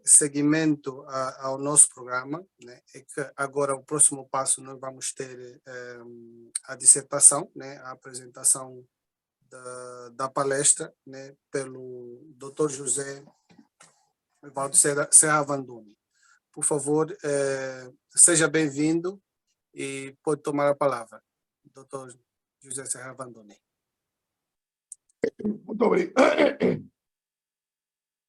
seguimento ao nosso programa, né, é que agora o próximo passo nós vamos ter a dissertação, né, a apresentação da palestra, né, pelo Dr. José Evaldo Serra Vanduni. Por favor, seja bem-vindo e pode tomar a palavra, Dr. José Serra Vanduni.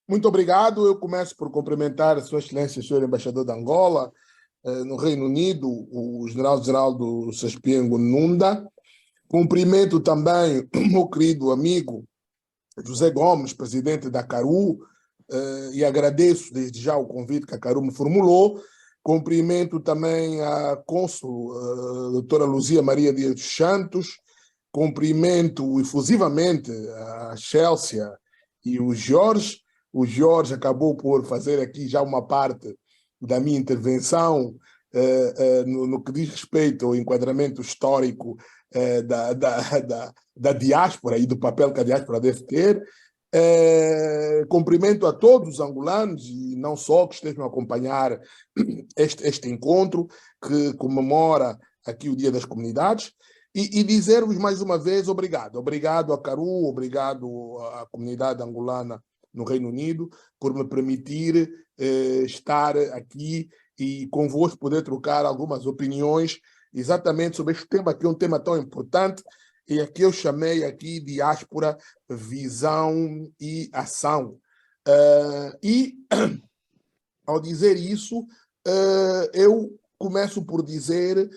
Muito obrigado. Eu começo por cumprimentar a Sua Excelência, o Senhor Embaixador de Angola, no Reino Unido, o General Geraldo Saspiengo Nunda. Cumprimento também o meu querido amigo José Gomes, presidente da CARU, e agradeço desde já o convite que a CARU me formulou. Cumprimento também a cônsul, a doutora Luzia Maria Dias dos Santos. Cumprimento efusivamente a Chelsea e o Jorge. O Jorge acabou por fazer aqui já uma parte da minha intervenção no que diz respeito ao enquadramento histórico da diáspora e do papel que a diáspora deve ter. Cumprimento a todos os angolanos e não só que estejam a acompanhar este encontro que comemora aqui o Dia das Comunidades e dizer-vos mais uma vez obrigado. Obrigado a CARU, obrigado à comunidade angolana no Reino Unido por me permitir estar aqui e convosco poder trocar algumas opiniões exatamente sobre este tema, que é um tema tão importante, e aqui eu chamei aqui diáspora, visão e ação. E, ao dizer isso, eu começo por dizer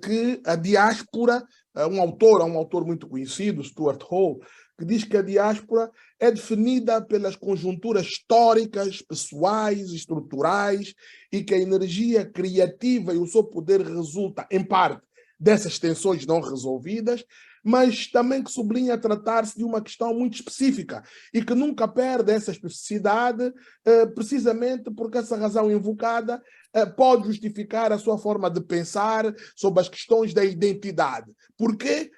que a diáspora, um autor muito conhecido, Stuart Hall, que diz que a diáspora é definida pelas conjunturas históricas, pessoais, estruturais, e que a energia criativa e o seu poder resulta, em parte, dessas tensões não resolvidas, mas também que sublinha tratar-se de uma questão muito específica e que nunca perde essa especificidade, precisamente porque essa razão invocada pode justificar a sua forma de pensar sobre as questões da identidade. Por quê?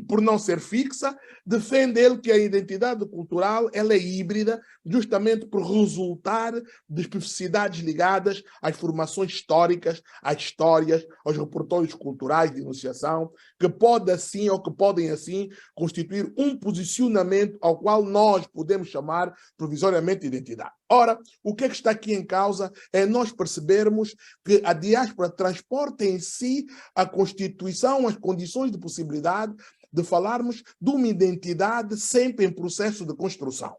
Por não ser fixa, defende ele que a identidade cultural ela é híbrida, justamente por resultar de especificidades ligadas às formações históricas, às histórias, aos repertórios culturais de enunciação, que pode assim ou que podem assim constituir um posicionamento ao qual nós podemos chamar provisoriamente de identidade. Ora, o que é que está aqui em causa é nós percebermos que a diáspora transporta em si a constituição, as condições de possibilidade de falarmos de uma identidade sempre em processo de construção.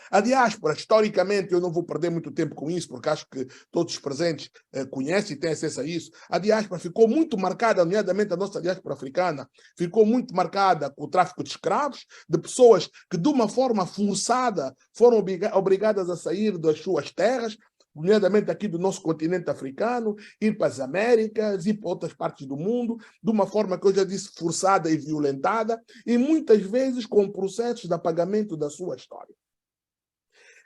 A diáspora, historicamente, eu não vou perder muito tempo com isso, porque acho que todos os presentes conhecem e têm acesso a isso. A diáspora ficou muito marcada, nomeadamente a nossa diáspora africana, ficou muito marcada com o tráfico de escravos, de pessoas que, de uma forma forçada, foram obrigadas a sair das suas terras, nomeadamente aqui do nosso continente africano, ir para as Américas, ir para outras partes do mundo, de uma forma que eu já disse, forçada e violentada, e muitas vezes com processos de apagamento da sua história.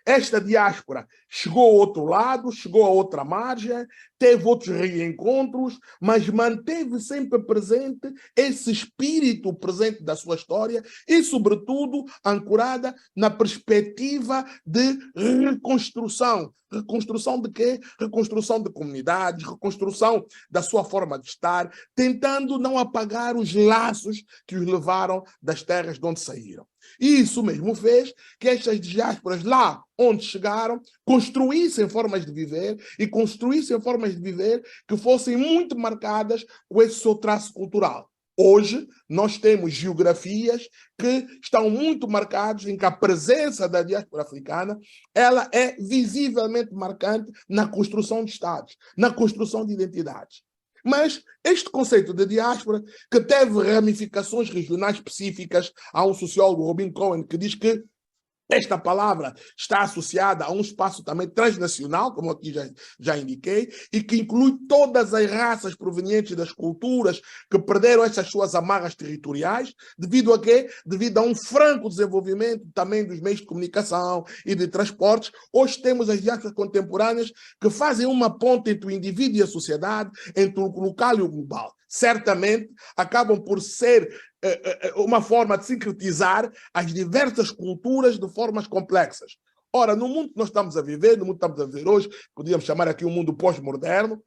Esta diáspora chegou ao outro lado, chegou a outra margem, teve outros reencontros, mas manteve sempre presente esse espírito presente da sua história e, sobretudo, ancorada na perspectiva de reconstrução. Reconstrução de quê? Reconstrução de comunidades, reconstrução da sua forma de estar, tentando não apagar os laços que os levaram das terras de onde saíram. E isso mesmo fez que estas diásporas lá onde chegaram construíssem formas de viver e construíssem formas de viver que fossem muito marcadas com esse seu traço cultural. Hoje, nós temos geografias que estão muito marcadas em que a presença da diáspora africana ela é visivelmente marcante na construção de Estados, na construção de identidades. Mas este conceito de diáspora, que teve ramificações regionais específicas, há um sociólogo, Robin Cohen, que diz que esta palavra está associada a um espaço também transnacional, como aqui já indiquei, e que inclui todas as raças provenientes das culturas que perderam essas suas amarras territoriais, devido a quê? Devido a um franco desenvolvimento também dos meios de comunicação e de transportes. Hoje temos as diásporas contemporâneas que fazem uma ponte entre o indivíduo e a sociedade, entre o local e o global. Certamente acabam por ser uma forma de sincretizar as diversas culturas de formas complexas. Ora, no mundo que nós estamos a viver, no mundo que estamos a viver hoje, podíamos chamar aqui um mundo pós-moderno,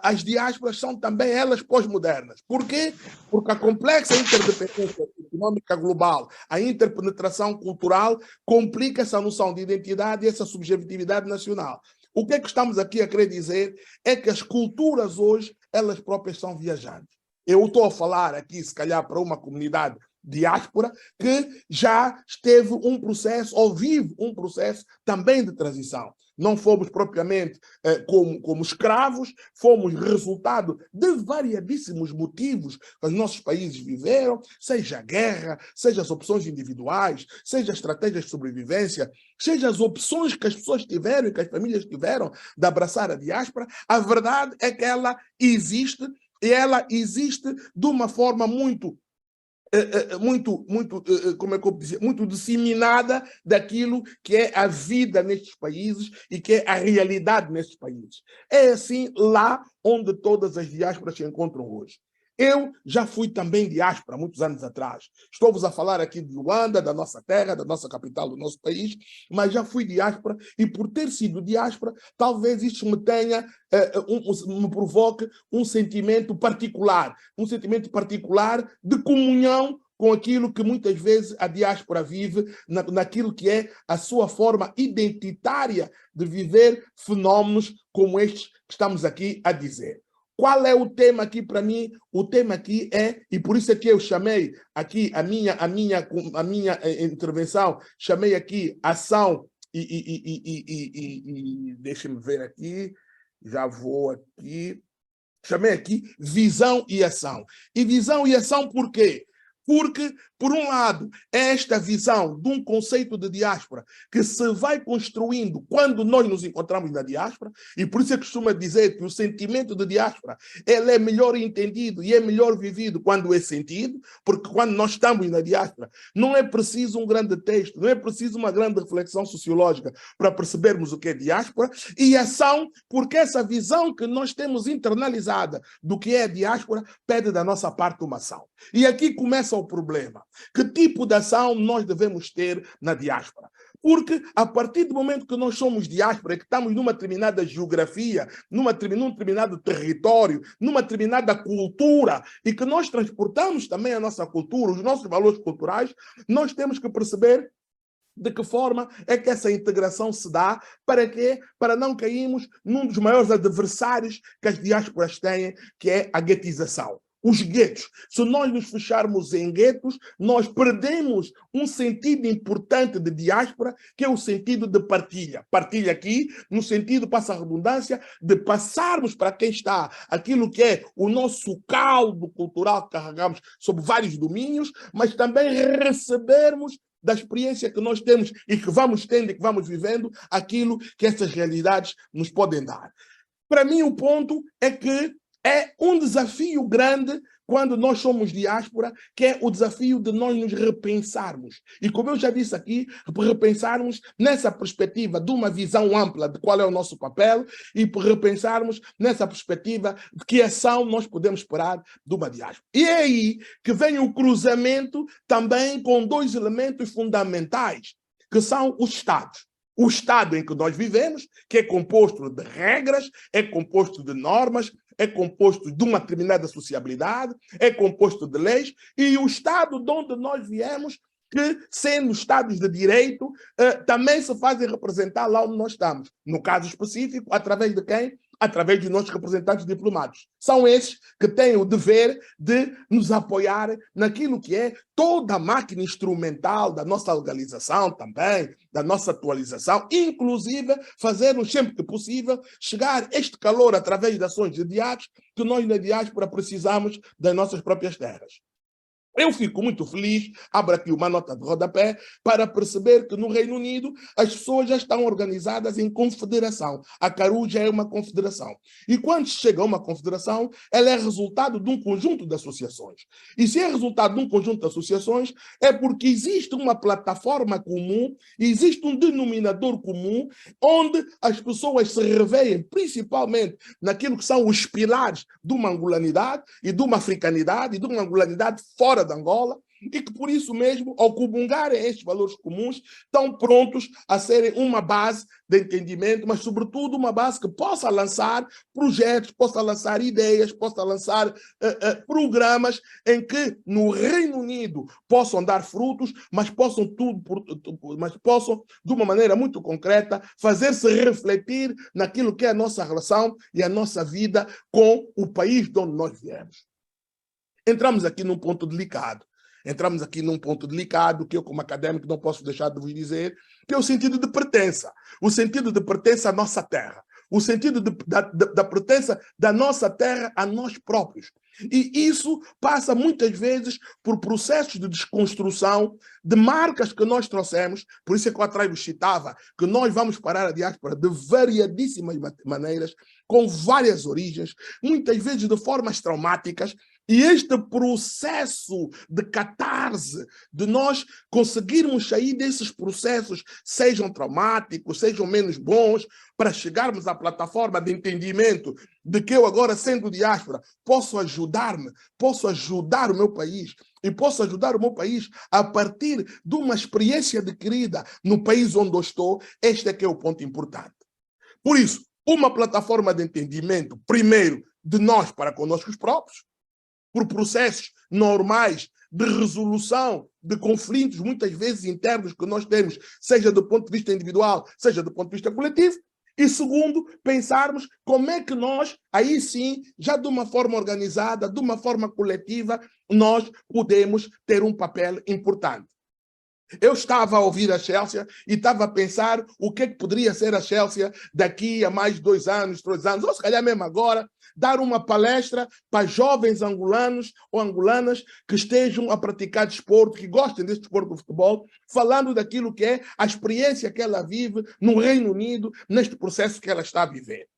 as diásporas são também elas pós-modernas. Por quê? Porque a complexa interdependência econômica global, a interpenetração cultural, complica essa noção de identidade e essa subjetividade nacional. O que é que estamos aqui a querer dizer é que as culturas hoje, elas próprias são viajantes. Eu estou a falar aqui, se calhar, para uma comunidade diáspora que já esteve um processo, ou vive um processo também de transição. Não fomos propriamente como escravos, fomos resultado de variadíssimos motivos que os nossos países viveram, seja a guerra, seja as opções individuais, seja as estratégias de sobrevivência, seja as opções que as pessoas tiveram e que as famílias tiveram de abraçar a diáspora. A verdade é que ela existe, e ela existe de uma forma muito como é que eu dizer, muito disseminada daquilo que é a vida nestes países e que é a realidade nestes países. É assim lá onde todas as diásporas se encontram hoje. Eu já fui também diáspora, muitos anos atrás. Estou-vos a falar aqui de Luanda, da nossa terra, da nossa capital, do nosso país, mas já fui diáspora e por ter sido diáspora, talvez isto me tenha, me provoque um sentimento particular de comunhão com aquilo que muitas vezes a diáspora vive, naquilo que é a sua forma identitária de viver fenómenos como estes que estamos aqui a dizer. Qual é o tema aqui para mim? O tema aqui é, e por isso é que eu chamei aqui a minha intervenção, chamei aqui ação deixa-me ver aqui, já vou aqui, chamei aqui visão e ação. E visão e ação por quê? Porque, por um lado, é esta visão de um conceito de diáspora que se vai construindo quando nós nos encontramos na diáspora, e por isso é que costuma dizer que o sentimento de diáspora ele é melhor entendido e é melhor vivido quando é sentido, porque quando nós estamos na diáspora não é preciso um grande texto, não é preciso uma grande reflexão sociológica para percebermos o que é diáspora, e ação, porque essa visão que nós temos internalizada do que é a diáspora pede da nossa parte uma ação. E aqui começa o problema. Que tipo de ação nós devemos ter na diáspora? Porque a partir do momento que nós somos diáspora, que estamos numa determinada geografia, num determinado território, numa determinada cultura, e que nós transportamos também a nossa cultura, os nossos valores culturais, nós temos que perceber de que forma é que essa integração se dá, para quê? Para não cairmos num dos maiores adversários que as diásporas têm, que é a guetização. Os guetos. Se nós nos fecharmos em guetos, nós perdemos um sentido importante de diáspora, que é o sentido de partilha. Partilha aqui, no sentido, passa a redundância, de passarmos para quem está aquilo que é o nosso caldo cultural que carregamos sobre vários domínios, mas também recebermos da experiência que nós temos e que vamos tendo e que vamos vivendo, aquilo que essas realidades nos podem dar. Para mim, o ponto é que é um desafio grande quando nós somos diáspora, que é o desafio de nós nos repensarmos. E como eu já disse aqui, repensarmos nessa perspectiva de uma visão ampla de qual é o nosso papel e repensarmos nessa perspectiva de que ação nós podemos esperar de uma diáspora. E é aí que vem o cruzamento também com dois elementos fundamentais, que são os Estados. O Estado em que nós vivemos, que é composto de regras, é composto de normas, é composto de uma determinada sociabilidade, é composto de leis, e o Estado de onde nós viemos, que, sendo Estados de direito, também se fazem representar lá onde nós estamos. No caso específico, através de quem? Através dos nossos representantes diplomados. São esses que têm o dever de nos apoiar naquilo que é toda a máquina instrumental da nossa legalização também, da nossa atualização, inclusive fazer-nos sempre que possível chegar este calor através de ações de diáspora que nós na diáspora precisamos das nossas próprias terras. Eu fico muito feliz, abro aqui uma nota de rodapé, para perceber que no Reino Unido as pessoas já estão organizadas em confederação. A CARU já é uma confederação. E quando chega a uma confederação, ela é resultado de um conjunto de associações. E se é resultado de um conjunto de associações, é porque existe uma plataforma comum, existe um denominador comum, onde as pessoas se revêem principalmente naquilo que são os pilares de uma angolanidade e de uma africanidade e de uma angolanidade fora de Angola, e que, por isso mesmo, ao comungarem estes valores comuns, estão prontos a serem uma base de entendimento, mas, sobretudo, uma base que possa lançar projetos, possa lançar ideias, possa lançar programas em que, no Reino Unido, possam dar frutos, mas possam, de uma maneira muito concreta, fazer-se refletir naquilo que é a nossa relação e a nossa vida com o país de onde nós viemos. Entramos aqui num ponto delicado. Que eu, como académico, não posso deixar de vos dizer, que é o sentido de pertença. O sentido de pertença à nossa terra. O sentido da pertença da nossa terra a nós próprios. E isso passa muitas vezes por processos de desconstrução de marcas que nós trouxemos. Por isso é que eu atrás vos citava que nós vamos parar a diáspora de variadíssimas maneiras, com várias origens, muitas vezes de formas traumáticas. E este processo de catarse, de nós conseguirmos sair desses processos, sejam traumáticos, sejam menos bons, para chegarmos à plataforma de entendimento de que eu agora, sendo diáspora, posso ajudar-me, posso ajudar o meu país, e posso ajudar o meu país a partir de uma experiência adquirida no país onde eu estou. Este é que é o ponto importante. Por isso, uma plataforma de entendimento, primeiro, de nós para conosco próprios, por processos normais de resolução de conflitos, muitas vezes internos, que nós temos, seja do ponto de vista individual, seja do ponto de vista coletivo. E segundo, pensarmos como é que nós, aí sim, já de uma forma organizada, de uma forma coletiva, nós podemos ter um papel importante. Eu estava a ouvir a Chelsea e estava a pensar o que poderia ser a Chelsea daqui a mais 2 anos, 3 anos, ou se calhar mesmo agora, dar uma palestra para jovens angolanos ou angolanas que estejam a praticar desporto, que gostem deste desporto do futebol, falando daquilo que é a experiência que ela vive no Reino Unido, neste processo que ela está a viver.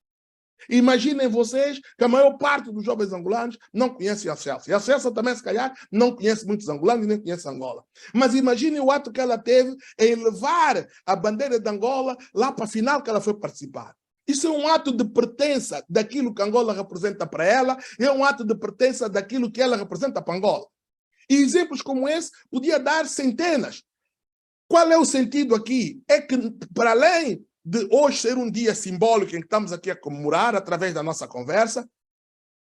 Imaginem vocês que a maior parte dos jovens angolanos não conhecem a Chelsea. E a Chelsea também, se calhar, não conhece muitos angolanos e nem conhece Angola. Mas imaginem o ato que ela teve em levar a bandeira de Angola lá para a final que ela foi participar. Isso é um ato de pertença daquilo que Angola representa para ela, é um ato de pertença daquilo que ela representa para Angola. E exemplos como esse podia dar centenas. Qual é o sentido aqui? É que, para além de hoje ser um dia simbólico em que estamos aqui a comemorar através da nossa conversa,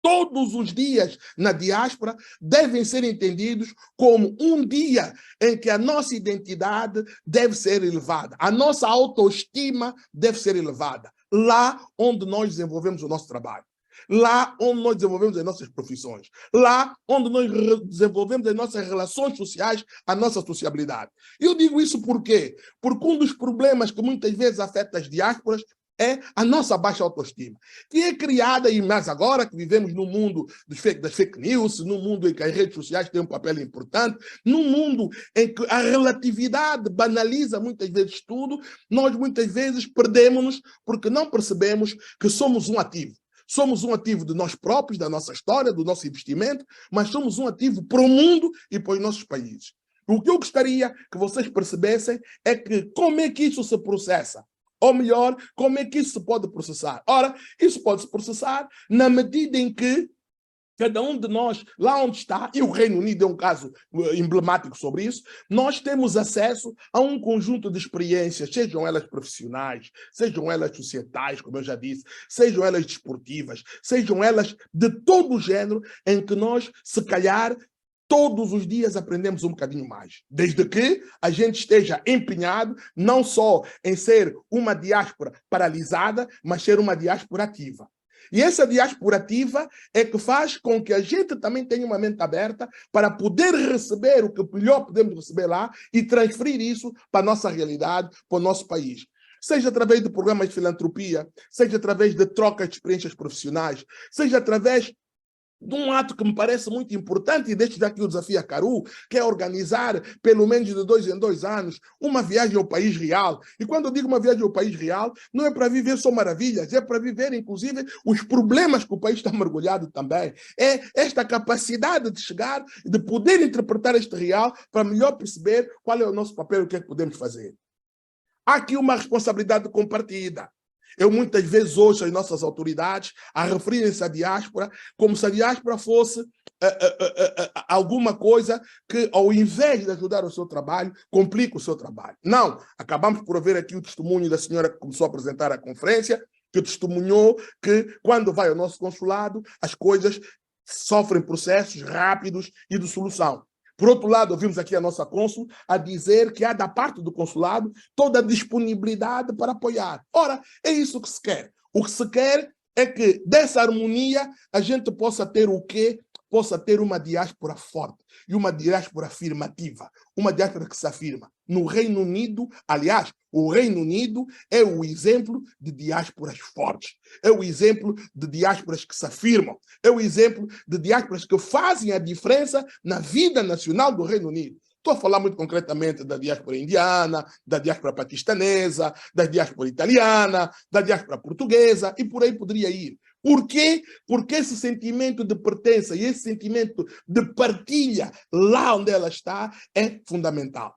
todos os dias na diáspora devem ser entendidos como um dia em que a nossa identidade deve ser elevada, a nossa autoestima deve ser elevada, lá onde nós desenvolvemos o nosso trabalho, lá onde nós desenvolvemos as nossas profissões, lá onde nós desenvolvemos as nossas relações sociais, a nossa sociabilidade. Eu digo isso por quê? Porque um dos problemas que muitas vezes afeta as diásporas é a nossa baixa autoestima, que é criada, e mais agora que vivemos no mundo das fake news, num mundo em que as redes sociais têm um papel importante, num mundo em que a relatividade banaliza muitas vezes tudo, nós muitas vezes perdemos-nos porque não percebemos que somos um ativo. Somos um ativo de nós próprios, da nossa história, do nosso investimento, mas somos um ativo para o mundo e para os nossos países. O que eu gostaria que vocês percebessem é que como é que isso se processa? Ou melhor, como é que isso se pode processar? Ora, isso pode se processar na medida em que cada um de nós, lá onde está, e o Reino Unido é um caso emblemático sobre isso, nós temos acesso a um conjunto de experiências, sejam elas profissionais, sejam elas societais, como eu já disse, sejam elas desportivas, sejam elas de todo o género, em que nós, se calhar, todos os dias aprendemos um bocadinho mais, desde que a gente esteja empenhado não só em ser uma diáspora paralisada, mas ser uma diáspora ativa. E essa diáspora ativa é que faz com que a gente também tenha uma mente aberta para poder receber o que melhor podemos receber lá e transferir isso para a nossa realidade, para o nosso país. Seja através de programas de filantropia, seja através de trocas de experiências profissionais, seja através de um ato que me parece muito importante, e deixo já aqui o desafio a Caru, que é organizar, pelo menos de 2 em 2 anos, uma viagem ao país real. E quando eu digo uma viagem ao país real, não é para viver só maravilhas, é para viver, inclusive, os problemas que o país está mergulhado também. É esta capacidade de chegar, de poder interpretar este real para melhor perceber qual é o nosso papel e o que é que podemos fazer. Há aqui uma responsabilidade compartida. Eu muitas vezes ouço as nossas autoridades a referirem-se à diáspora como se a diáspora fosse alguma coisa que, ao invés de ajudar o seu trabalho, complica o seu trabalho. Não, acabamos por ver aqui o testemunho da senhora que começou a apresentar a conferência, que testemunhou que, quando vai ao nosso consulado, as coisas sofrem processos rápidos e de solução. Por outro lado, ouvimos aqui a nossa cônsul a dizer que há da parte do consulado toda a disponibilidade para apoiar. Ora, é isso que se quer. O que se quer é que dessa harmonia a gente possa ter o quê? Possa ter uma diáspora forte e uma diáspora afirmativa, uma diáspora que se afirma. No Reino Unido, aliás, o Reino Unido é o exemplo de diásporas fortes, é o exemplo de diásporas que se afirmam, é o exemplo de diásporas que fazem a diferença na vida nacional do Reino Unido. Estou a falar muito concretamente da diáspora indiana, da diáspora paquistanesa, da diáspora italiana, da diáspora portuguesa, e por aí poderia ir. Por quê? Porque esse sentimento de pertença e esse sentimento de partilha lá onde ela está é fundamental.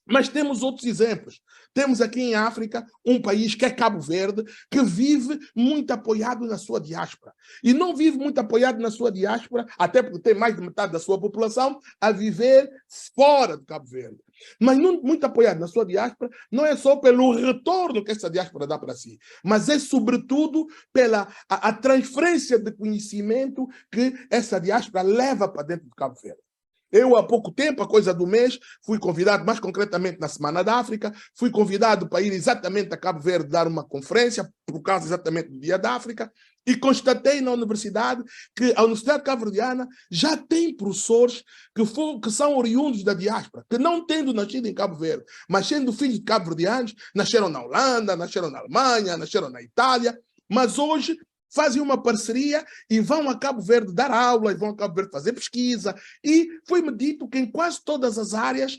Mas temos outros exemplos. Temos aqui em África um país que é Cabo Verde, que vive muito apoiado na sua diáspora. E não vive muito apoiado na sua diáspora, até porque tem mais de metade da sua população a viver fora de Cabo Verde. Mas não, muito apoiado na sua diáspora não é só pelo retorno que essa diáspora dá para si, mas é sobretudo pela a transferência de conhecimento que essa diáspora leva para dentro de Cabo Verde. Eu, há pouco tempo, a coisa do mês, fui convidado, mais concretamente na Semana da África, fui convidado para ir exatamente a Cabo Verde dar uma conferência, por causa exatamente do Dia da África, e constatei na universidade que a Universidade Cabo-Verdiana já tem professores que são oriundos da diáspora, que não tendo nascido em Cabo Verde, mas sendo filhos de cabo-verdianos, nasceram na Holanda, nasceram na Alemanha, nasceram na Itália, mas hoje fazem uma parceria e vão a Cabo Verde dar aulas, vão a Cabo Verde fazer pesquisa. E foi-me dito que em quase todas as áreas,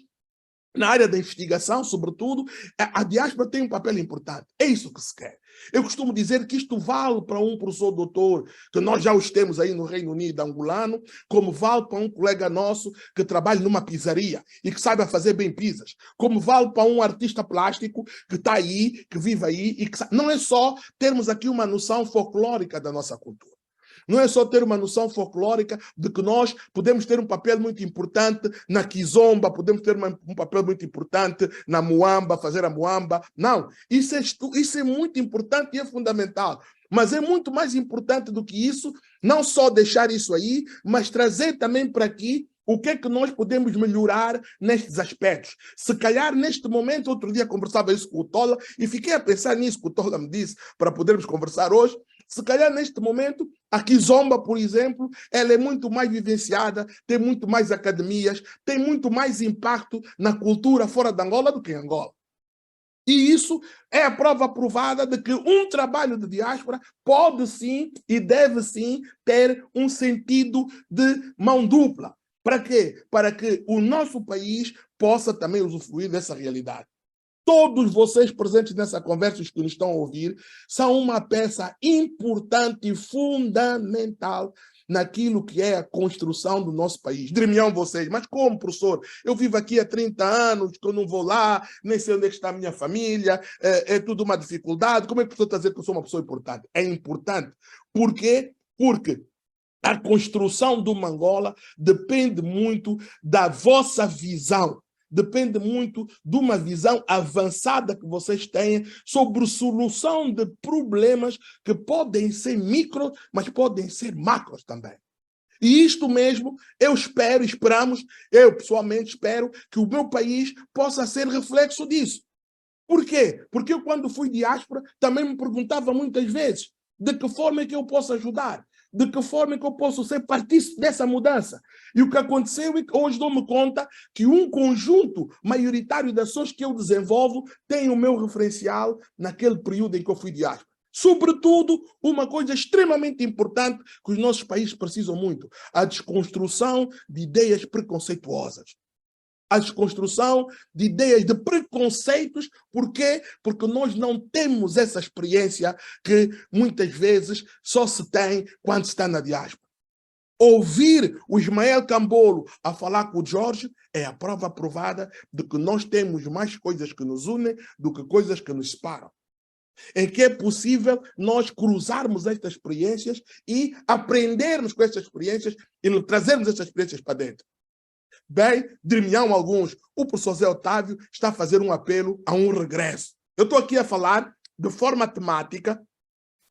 na área da investigação, sobretudo, a diáspora tem um papel importante. É isso que se quer. Eu costumo dizer que isto vale para um professor doutor, que nós já os temos aí no Reino Unido angolano, como vale para um colega nosso que trabalha numa pizzaria e que saiba fazer bem pizzas, como vale para um artista plástico que está aí, que vive aí, e que não é só termos aqui uma noção folclórica da nossa cultura. Não é só ter uma noção folclórica de que nós podemos ter um papel muito importante na kizomba, podemos ter um papel muito importante na muamba, fazer a muamba. Não, isso é muito importante e é fundamental. Mas é muito mais importante do que isso, não só deixar isso aí, mas trazer também para aqui o que é que nós podemos melhorar nestes aspectos. Se calhar, neste momento, outro dia conversava isso com o Tola e fiquei a pensar nisso que o Tola me disse para podermos conversar hoje. Se calhar, neste momento, a Kizomba, por exemplo, ela é muito mais vivenciada, tem muito mais academias, tem muito mais impacto na cultura fora de Angola do que em Angola. E isso é a prova provada de que um trabalho de diáspora pode sim e deve sim ter um sentido de mão dupla. Para quê? Para que o nosso país possa também usufruir dessa realidade. Todos vocês presentes nessa conversa, os que nos estão a ouvir, são uma peça importante e fundamental naquilo que é a construção do nosso país. Dirão vocês, mas como, professor? Eu vivo aqui há 30 anos, que eu não vou lá, nem sei onde é que está a minha família, é tudo uma dificuldade. Como é que o professor está a dizer que eu sou uma pessoa importante? É importante. Por quê? Porque a construção de uma Angola depende muito da vossa visão. Depende muito de uma visão avançada que vocês têm sobre solução de problemas que podem ser micro, mas podem ser macros também. E isto mesmo, eu pessoalmente espero que o meu país possa ser reflexo disso. Por quê? Porque eu, quando fui diáspora, também me perguntava muitas vezes de que forma é que eu posso ajudar. De que forma é que eu posso ser partícipe dessa mudança? E o que aconteceu é que hoje dou-me conta que um conjunto maioritário de ações que eu desenvolvo tem o meu referencial naquele período em que eu fui diáspora. Sobretudo, uma coisa extremamente importante que os nossos países precisam muito, a desconstrução de ideias preconceituosas. A desconstrução de ideias de preconceitos. Por quê? Porque nós não temos essa experiência que muitas vezes só se tem quando se está na diáspora. Ouvir o Ismael Cambolo a falar com o Jorge é a prova provada de que nós temos mais coisas que nos unem do que coisas que nos separam. em que é possível nós cruzarmos estas experiências e aprendermos com estas experiências e trazermos estas experiências para dentro. Bem, diriam alguns, o professor Zé Otávio está a fazer um apelo a um regresso. Eu estou aqui a falar de forma temática,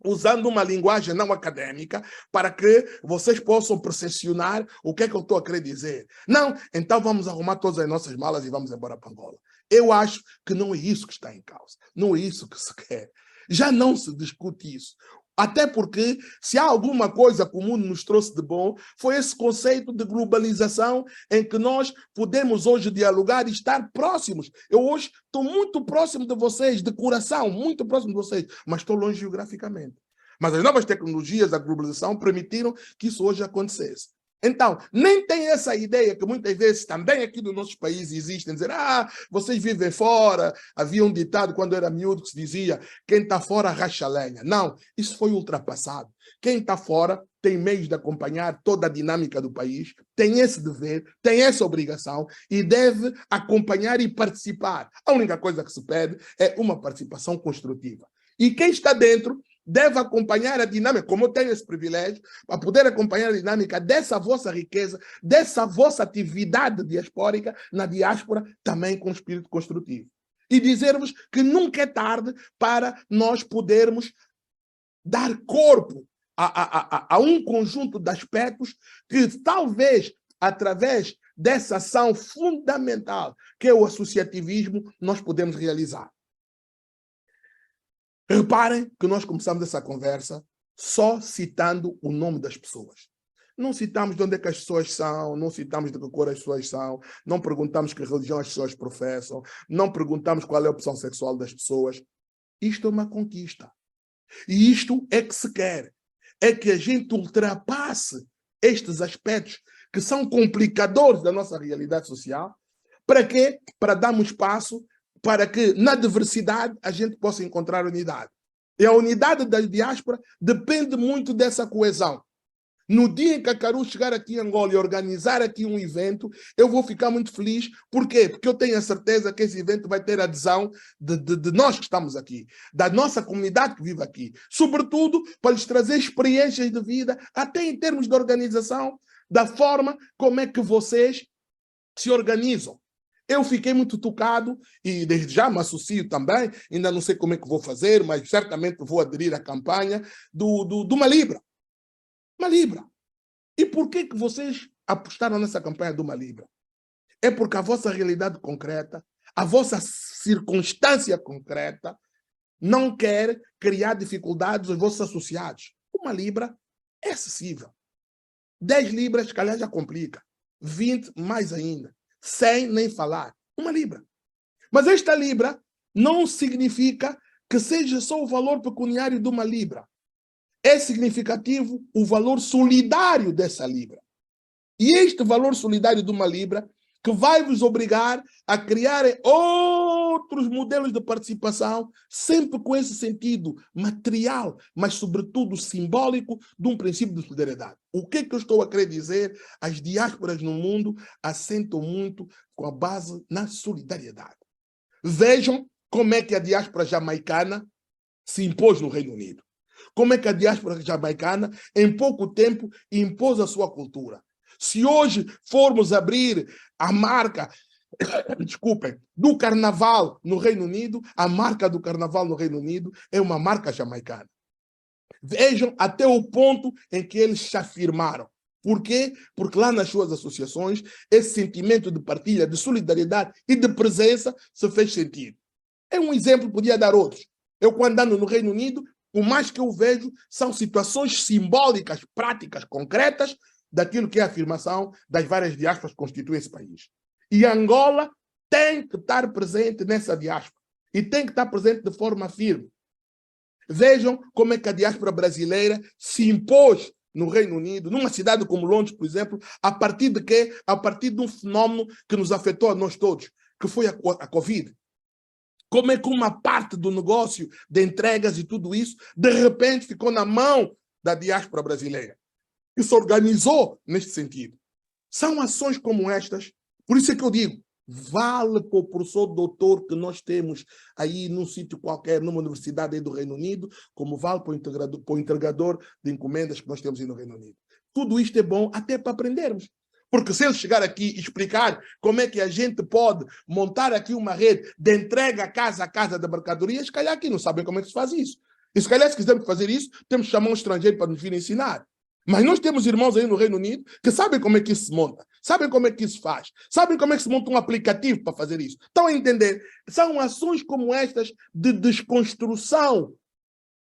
usando uma linguagem não acadêmica, para que vocês possam percepcionar o que é que eu estou a querer dizer. Não, então vamos arrumar todas as nossas malas e vamos embora para Angola. Eu acho que não é isso que está em causa. Não é isso que se quer. Já não se discute isso. Até porque, se há alguma coisa que o mundo nos trouxe de bom, foi esse conceito de globalização em que nós podemos hoje dialogar e estar próximos. Eu hoje estou muito próximo de vocês, de coração, muito próximo de vocês, mas estou longe geograficamente. Mas as novas tecnologias da globalização permitiram que isso hoje acontecesse. Então, nem tem essa ideia que muitas vezes também aqui nos nossos países existem, dizer, vocês vivem fora. Havia um ditado quando eu era miúdo que se dizia, quem está fora racha lenha. Não, isso foi ultrapassado. Quem está fora tem meios de acompanhar toda a dinâmica do país, tem esse dever, tem essa obrigação e deve acompanhar e participar. A única coisa que se pede é uma participação construtiva. E quem está dentro deve acompanhar a dinâmica, como eu tenho esse privilégio, para poder acompanhar a dinâmica dessa vossa riqueza, dessa vossa atividade diaspórica na diáspora, também com espírito construtivo. E dizer-vos que nunca é tarde para nós podermos dar corpo a um conjunto de aspectos que talvez, através dessa ação fundamental, que é o associativismo, nós podemos realizar. Reparem que nós começamos essa conversa só citando o nome das pessoas. Não citamos de onde é que as pessoas são, não citamos de que cor as pessoas são, não perguntamos que religião as pessoas professam, não perguntamos qual é a opção sexual das pessoas. Isto é uma conquista. E isto é que se quer. É que a gente ultrapasse estes aspectos que são complicadores da nossa realidade social. Para quê? Para darmos espaço para que, na diversidade, a gente possa encontrar unidade. E a unidade da diáspora depende muito dessa coesão. No dia em que a Caru chegar aqui em Angola e organizar aqui um evento, eu vou ficar muito feliz. Por quê? Porque eu tenho a certeza que esse evento vai ter adesão de nós que estamos aqui, da nossa comunidade que vive aqui. Sobretudo, para lhes trazer experiências de vida, até em termos de organização, da forma como é que vocês se organizam. Eu fiquei muito tocado e desde já me associo também, ainda não sei como é que vou fazer, mas certamente vou aderir à campanha de uma Libra. Uma Libra. E por que vocês apostaram nessa campanha de uma Libra? É porque a vossa realidade concreta, a vossa circunstância concreta, não quer criar dificuldades aos vossos associados. Uma Libra é acessível. 10 libras, calhar, já complica. 20, mais ainda. 100, nem falar. Uma Libra. Mas esta Libra não significa que seja só o valor pecuniário de uma Libra. É significativo o valor solidário dessa Libra. E este valor solidário de uma Libra que vai vos obrigar a criar outros modelos de participação, sempre com esse sentido material, mas sobretudo simbólico, de um princípio de solidariedade. O que é que eu estou a querer dizer? As diásporas no mundo assentam muito com a base na solidariedade. Vejam como é que a diáspora jamaicana se impôs no Reino Unido. Como é que a diáspora jamaicana, em pouco tempo, impôs a sua cultura. Se hoje formos abrir a marca, desculpem, do carnaval no Reino Unido, a marca do carnaval no Reino Unido é uma marca jamaicana. Vejam até o ponto em que eles se afirmaram. Por quê? Porque lá nas suas associações, esse sentimento de partilha, de solidariedade e de presença se fez sentir. É um exemplo, podia dar outros. Eu, quando ando no Reino Unido, o mais que eu vejo são situações simbólicas, práticas, concretas, daquilo que é a afirmação das várias diásporas que constituem esse país. E Angola tem que estar presente nessa diáspora. E tem que estar presente de forma firme. Vejam como é que a diáspora brasileira se impôs no Reino Unido, numa cidade como Londres, por exemplo, a partir de quê? A partir de um fenômeno que nos afetou a nós todos, que foi a Covid. Como é que uma parte do negócio de entregas e tudo isso, de repente, ficou na mão da diáspora brasileira, que se organizou neste sentido. São ações como estas, por isso é que eu digo, vale para o professor doutor que nós temos aí num sítio qualquer, numa universidade aí do Reino Unido, como vale para o entregador de encomendas que nós temos aí no Reino Unido. Tudo isto é bom até para aprendermos. Porque se ele chegar aqui e explicar como é que a gente pode montar aqui uma rede de entrega casa a casa de mercadorias, se calhar aqui não sabem como é que se faz isso. E se calhar se quisermos fazer isso, temos que chamar um estrangeiro para nos vir ensinar. Mas nós temos irmãos aí no Reino Unido que sabem como é que isso se monta, sabem como é que isso faz, sabem como é que se monta um aplicativo para fazer isso. Estão a entender? São ações como estas de desconstrução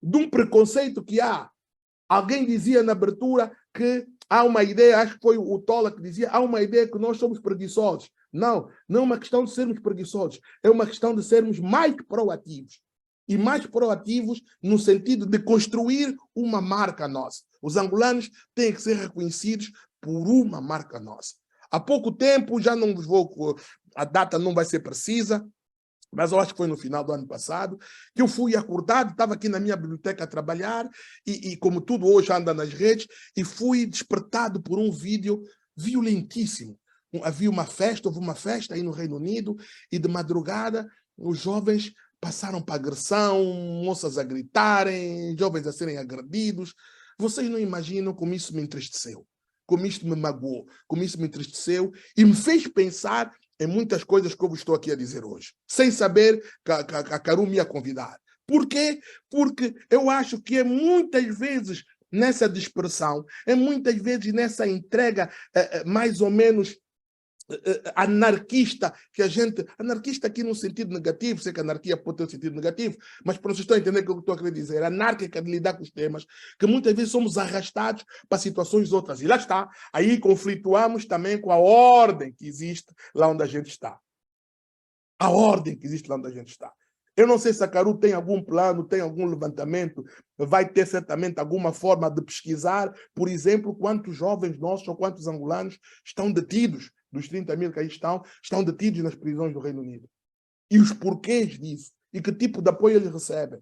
de um preconceito que há. Alguém dizia na abertura que há uma ideia, acho que foi o Tola que dizia, há uma ideia que nós somos preguiçosos. Não, não é uma questão de sermos preguiçosos, é uma questão de sermos mais proativos. E mais proativos no sentido de construir uma marca nossa. Os angolanos têm que ser reconhecidos por uma marca nossa. Há pouco tempo, já não vou, a data não vai ser precisa, mas eu acho que foi no final do ano passado, que eu fui acordado, estava aqui na minha biblioteca a trabalhar, e como tudo hoje anda nas redes, e fui despertado por um vídeo violentíssimo. Havia uma festa, houve uma festa aí no Reino Unido, e de madrugada os jovens passaram para agressão, moças a gritarem, jovens a serem agredidos. Vocês não imaginam como isso me entristeceu, como isto me magoou, como isso me entristeceu e me fez pensar em muitas coisas que eu vos estou aqui a dizer hoje, sem saber que a Caru me ia convidar. Por quê? Porque eu acho que é muitas vezes nessa dispersão, é muitas vezes nessa entrega mais ou menos anarquista, que a gente... Anarquista aqui no sentido negativo, sei que a anarquia pode ter um sentido negativo, mas para vocês estão a entender o que eu estou a querer dizer, anárquica de lidar com os temas, que muitas vezes somos arrastados para situações outras. E lá está, aí conflituamos também com a ordem que existe lá onde a gente está. A ordem que existe lá onde a gente está. Eu não sei se a Caru tem algum plano, tem algum levantamento, vai ter certamente alguma forma de pesquisar, por exemplo, quantos jovens nossos ou quantos angolanos estão detidos, dos 30 mil que aí estão detidos nas prisões do Reino Unido. E os porquês disso, e que tipo de apoio eles recebem.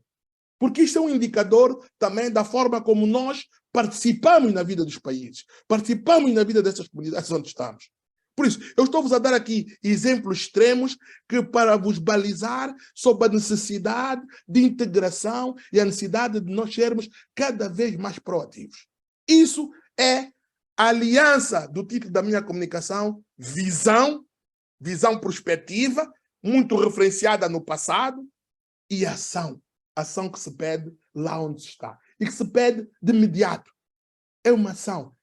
Porque isto é um indicador também da forma como nós participamos na vida dos países, participamos na vida dessas comunidades onde estamos. Por isso, eu estou-vos a dar aqui exemplos extremos que para vos balizar sobre a necessidade de integração e a necessidade de nós sermos cada vez mais proativos. Isso é a aliança do título da minha comunicação, visão prospectiva, muito referenciada no passado, e ação que se pede lá onde se está. E que se pede de imediato. É uma ação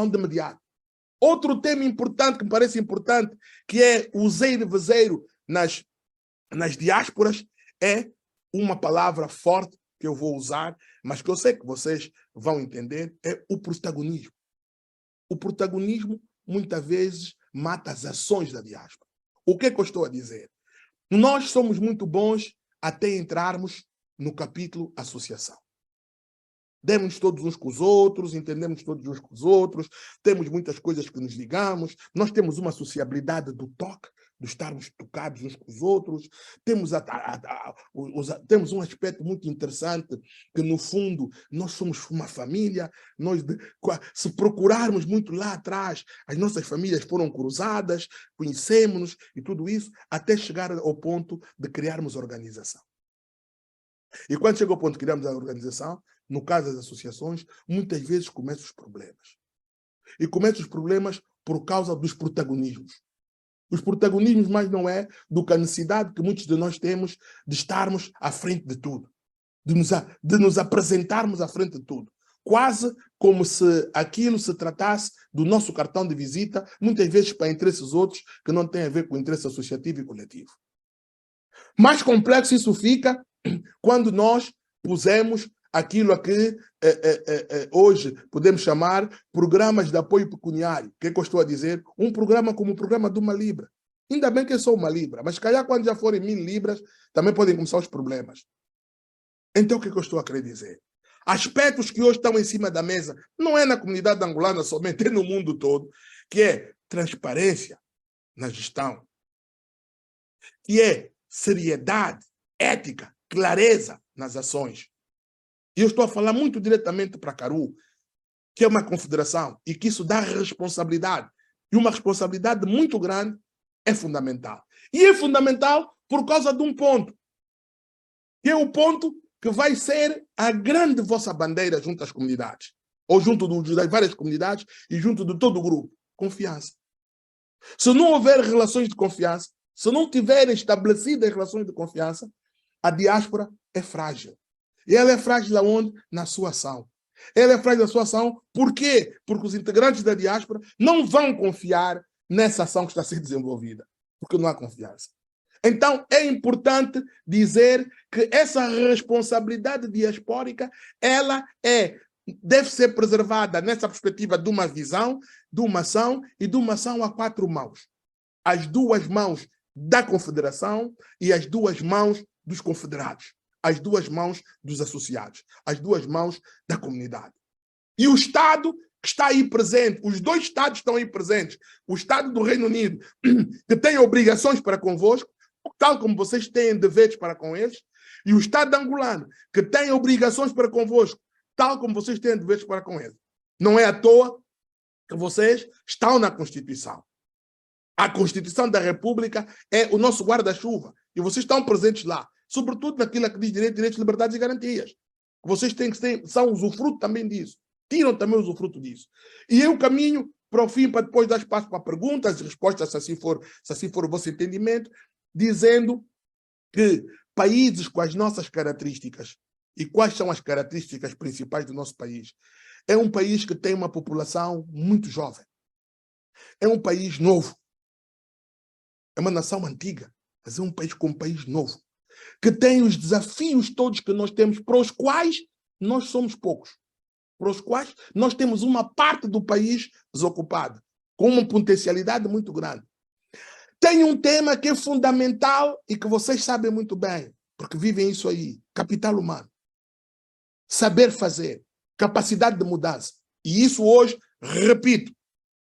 de imediato. Outro tema importante, que me parece importante, que é o zeiro-vezeiro nas diásporas, é uma palavra forte que eu vou usar, mas que eu sei que vocês vão entender, é o protagonismo. O protagonismo, muitas vezes, mata as ações da diáspora. O que é que eu estou a dizer? Nós somos muito bons até entrarmos no capítulo associação. Demos todos uns com os outros, entendemos todos uns com os outros, temos muitas coisas que nos ligamos, nós temos uma sociabilidade do toque, de estarmos tocados uns com os outros, temos um aspecto muito interessante, que no fundo nós somos uma família, se procurarmos muito lá atrás, as nossas famílias foram cruzadas, conhecemos-nos e tudo isso, até chegar ao ponto de criarmos organização. E quando chega ao ponto de criarmos a organização, no caso das associações, muitas vezes começam os problemas. E começam os problemas por causa dos protagonismos. Os protagonismos mais não é do que a necessidade que muitos de nós temos de estarmos à frente de tudo. De nos apresentarmos à frente de tudo. Quase como se aquilo se tratasse do nosso cartão de visita, muitas vezes para interesses outros que não têm a ver com o interesse associativo e coletivo. Mais complexo isso fica quando nós pusemos aquilo a que hoje podemos chamar programas de apoio pecuniário. O que é que eu estou a dizer? Um programa como o programa de 1 libra. Ainda bem que é só 1 libra, mas se calhar quando já forem 1000 libras, também podem começar os problemas. Então o que é que eu estou a querer dizer? Aspectos que hoje estão em cima da mesa, não é na comunidade angolana somente, é no mundo todo, que é transparência na gestão, que é seriedade, ética, clareza nas ações. E eu estou a falar muito diretamente para a Caru, que é uma confederação, e que isso dá responsabilidade. E uma responsabilidade muito grande é fundamental. E é fundamental por causa de um ponto, que é o ponto que vai ser a grande vossa bandeira junto às comunidades, ou junto das várias comunidades e junto de todo o grupo: confiança. Se não houver relações de confiança, se não tiverem estabelecidas relações de confiança, a diáspora é frágil. E ela é frágil aonde? Na sua ação. Ela é frágil na sua ação, por quê? Porque os integrantes da diáspora não vão confiar nessa ação que está a ser desenvolvida, porque não há confiança. Então, é importante dizer que essa responsabilidade diaspórica, ela deve ser preservada nessa perspectiva de uma visão, de uma ação e de uma ação a 4 mãos. As 2 mãos da Confederação e as 2 mãos dos confederados, as 2 mãos dos associados, as 2 mãos da comunidade. E o Estado que está aí presente, os 2 Estados estão aí presentes, o Estado do Reino Unido, que tem obrigações para convosco, tal como vocês têm deveres para com eles, e o Estado angolano, que tem obrigações para convosco, tal como vocês têm deveres para com eles. Não é à toa que vocês estão na Constituição. A Constituição da República é o nosso guarda-chuva, e vocês estão presentes lá, sobretudo naquilo que diz direitos, liberdades e garantias. Vocês são usufruto também disso, tiram também o usufruto disso. E eu caminho para o fim, para depois dar espaço para perguntas e respostas, se assim for o vosso entendimento, dizendo que países com as nossas características, e quais são as características principais do nosso país? É um país que tem uma população muito jovem. É um país novo. É uma nação antiga, mas é um país novo, que tem os desafios todos que nós temos, para os quais nós somos poucos, para os quais nós temos uma parte do país desocupada, com uma potencialidade muito grande. Tem um tema que é fundamental e que vocês sabem muito bem, porque vivem isso aí: capital humano. Saber fazer, capacidade de mudança. E isso hoje, repito,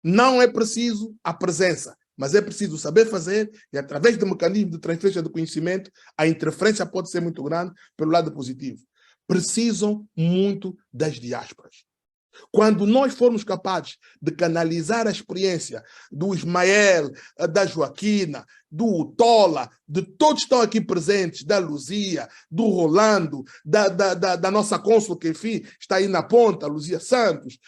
não é preciso a presença, mas é preciso saber fazer, e através do mecanismo de transferência de conhecimento, a interferência pode ser muito grande pelo lado positivo. Precisam muito das diásporas. Quando nós formos capazes de canalizar a experiência do Ismael, da Joaquina, do Tola, de todos que estão aqui presentes, da Luzia, do Rolando, da nossa cônsul que enfim, está aí na ponta, Luzia Santos,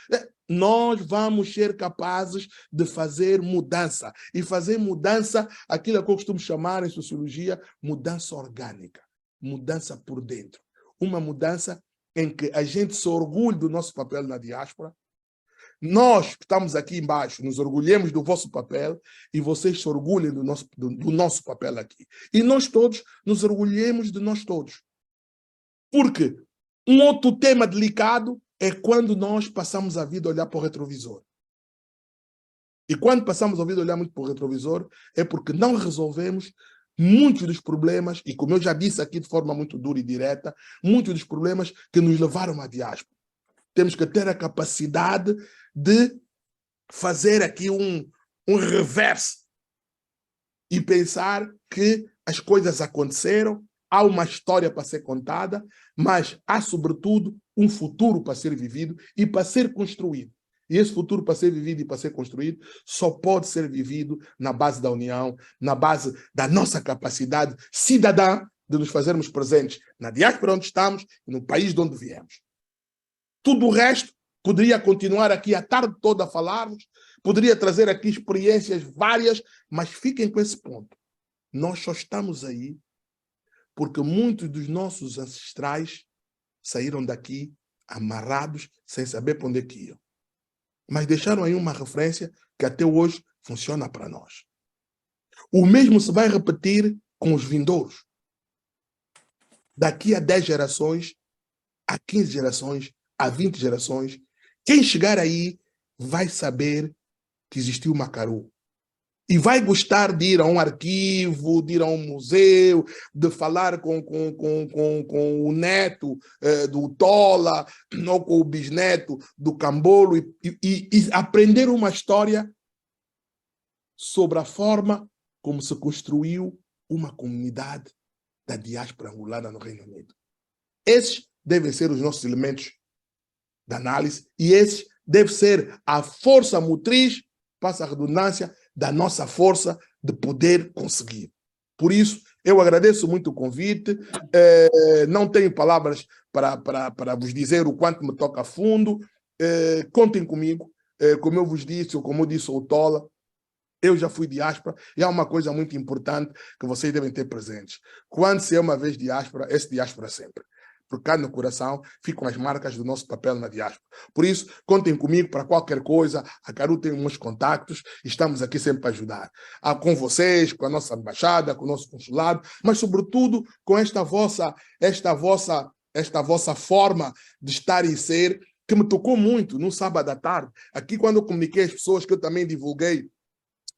nós vamos ser capazes de fazer mudança. E fazer mudança, aquilo que eu costumo chamar em sociologia, mudança orgânica, mudança por dentro. Uma mudança em que a gente se orgulhe do nosso papel na diáspora. Nós que estamos aqui embaixo nos orgulhemos do vosso papel e vocês se orgulhem do nosso papel aqui. E nós todos nos orgulhemos de nós todos. Porque um outro tema delicado é quando nós passamos a vida a olhar para o retrovisor. E quando passamos a vida a olhar muito para o retrovisor é porque não resolvemos muitos dos problemas, e como eu já disse aqui de forma muito dura e direta, muitos dos problemas que nos levaram à diáspora. Temos que ter a capacidade de fazer aqui um reverso e pensar que as coisas aconteceram, há uma história para ser contada, mas há, sobretudo, um futuro para ser vivido e para ser construído. E esse futuro para ser vivido e para ser construído só pode ser vivido na base da união, na base da nossa capacidade cidadã de nos fazermos presentes na diáspora onde estamos e no país de onde viemos. Tudo o resto poderia continuar aqui a tarde toda a falarmos, poderia trazer aqui experiências várias, mas fiquem com esse ponto. Nós só estamos aí porque muitos dos nossos ancestrais saíram daqui amarrados, sem saber para onde é que iam. Mas deixaram aí uma referência que até hoje funciona para nós. O mesmo se vai repetir com os vindouros. Daqui a 10 gerações, a 15 gerações, a 20 gerações, quem chegar aí vai saber que existiu Macaru. E vai gostar de ir a um arquivo, de ir a um museu, de falar com o neto do Tola, ou com o bisneto do Cambolo, e aprender uma história sobre a forma como se construiu uma comunidade da diáspora angolana no Reino Unido. Esses devem ser os nossos elementos de análise, e esses deve ser a força motriz, passa a redundância, da nossa força de poder conseguir. Por isso, eu agradeço muito o convite, não tenho palavras para vos dizer o quanto me toca a fundo, contem comigo, como eu vos disse, ou como eu disse ao Tola, eu já fui diáspora, e há uma coisa muito importante que vocês devem ter presentes. Quando se é uma vez diáspora, esse diáspora sempre. Porque cá no coração ficam as marcas do nosso papel na diáspora. Por isso, contem comigo para qualquer coisa. A Caru tem uns contactos e estamos aqui sempre para ajudar. Com vocês, com a nossa embaixada, com o nosso consulado, mas sobretudo com esta vossa forma de estar e ser, que me tocou muito no sábado à tarde. Aqui, quando eu comuniquei às pessoas que eu também divulguei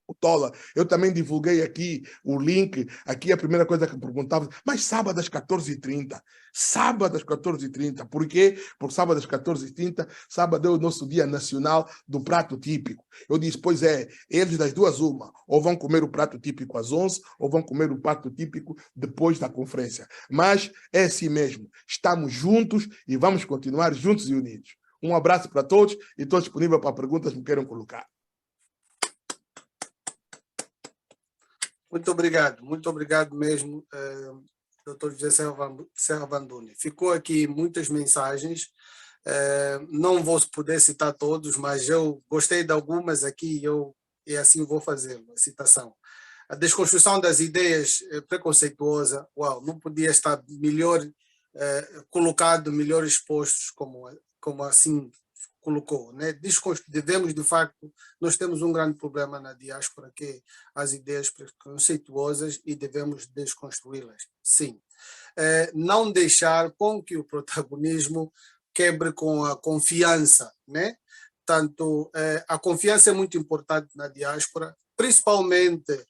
o Tola, eu também divulguei aqui o link, aqui a primeira coisa que perguntava, mas sábado às 14h30, sábado às 14h30, por quê? Porque sábado às 14h30, sábado é o nosso dia nacional do prato típico. Eu disse, pois é, eles das duas uma, ou vão comer o prato típico às 11, ou vão comer o prato típico depois da conferência. Mas é assim mesmo, estamos juntos e vamos continuar juntos e unidos. Um abraço para todos e estou disponível para perguntas que me queiram colocar. Muito obrigado mesmo, Dr. José Serra Vanduni. Ficou aqui muitas mensagens, não vou poder citar todos, mas eu gostei de algumas aqui e assim vou fazer a citação. A desconstrução das ideias preconceituosa, não podia estar melhor colocado, melhor exposto como assim colocou, né? Devemos, de facto, nós temos um grande problema na diáspora, que é as ideias preconceituosas, e devemos desconstruí-las, sim. Não deixar com que o protagonismo quebre com a confiança, né? Tanto, a confiança é muito importante na diáspora, principalmente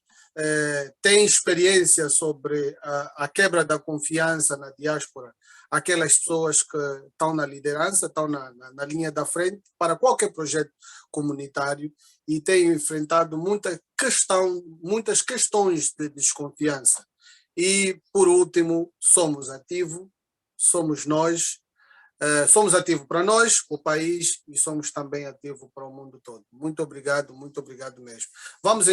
tem experiência sobre a quebra da confiança na diáspora, aquelas pessoas que estão na liderança, estão na linha da frente para qualquer projeto comunitário, e têm enfrentado muitas questões de desconfiança. E, por último, somos ativos, somos nós, somos ativos para nós, o país, e somos também ativos para o mundo todo. Muito obrigado mesmo. Vamos